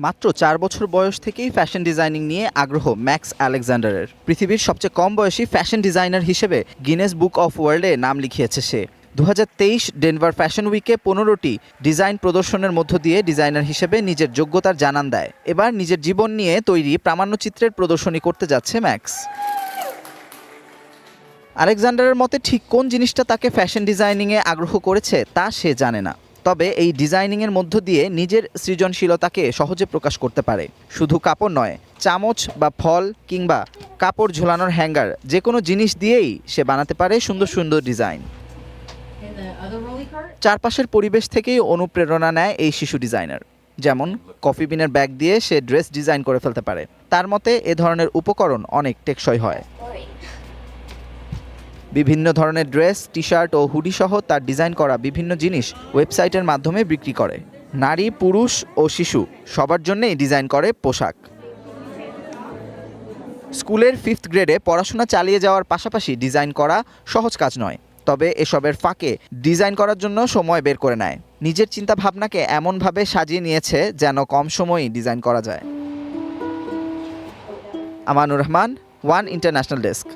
মাত্র 4 বছর বয়স থেকেই ফ্যাশন ডিজাইনিং নিয়ে আগ্রহ ম্যাক্স আলেকজান্ডারের। পৃথিবীর সবচেয়ে কম বয়সী ফ্যাশন ডিজাইনার হিসেবে গিনেস বুক অফ ওয়ার্ল্ডে নাম লিখিয়েছে সে। 2023 ডেনভার ফ্যাশন উইকে 15টি ডিজাইন প্রদর্শনের মধ্য দিয়ে ডিজাইনার হিসেবে নিজের যোগ্যতার জানান দেয়। এবার নিজের জীবন নিয়ে তৈরি প্রামাণ্যচিত্রের প্রদর্শনী করতে যাচ্ছে ম্যাক্স। আলেকজান্ডারের মতে ঠিক কোন জিনিসটা তাকে ফ্যাশন ডিজাইনিংয়ে আগ্রহ করেছে তা সে জানে না, তবে এই ডিজাইনিংয়ের মধ্য দিয়ে নিজের সৃজনশীলতাকে সহজে প্রকাশ করতে পারে। শুধু কাপড় নয়, চামচ বা ফল কিংবা কাপড় ঝোলানোর হ্যাঙ্গার, যে কোনো জিনিস দিয়েই সে বানাতে পারে সুন্দর সুন্দর ডিজাইন। চারপাশের পরিবেশ থেকেই অনুপ্রেরণা নেয় এই শিশু ডিজাইনার। যেমন কফি বিনের ব্যাগ দিয়ে সে ড্রেস ডিজাইন করে ফেলতে পারে। তার মতে এ ধরনের উপকরণ অনেক টেকসই হয়। বিভিন্ন ধরনের ড্রেস, টি শার্ট ও হুডি সহ তার ডিজাইন করা বিভিন্ন জিনিস ওয়েবসাইটের মাধ্যমে বিক্রি করে। নারী, পুরুষ ও শিশু সবার জন্যই ডিজাইন করে পোশাক। স্কুলের 5th গ্রেডে পড়াশোনা চালিয়ে যাওয়ার পাশাপাশি ডিজাইন করা সহজ কাজ নয়, তবে এসবের ফাঁকে ডিজাইন করার জন্য সময় বের করে নেয়। নিজের চিন্তা ভাবনাকে এমনভাবে সাজিয়ে নিয়েছে যেন কম সময়ই ডিজাইন করা যায়। Amanur Rahman, one international desk.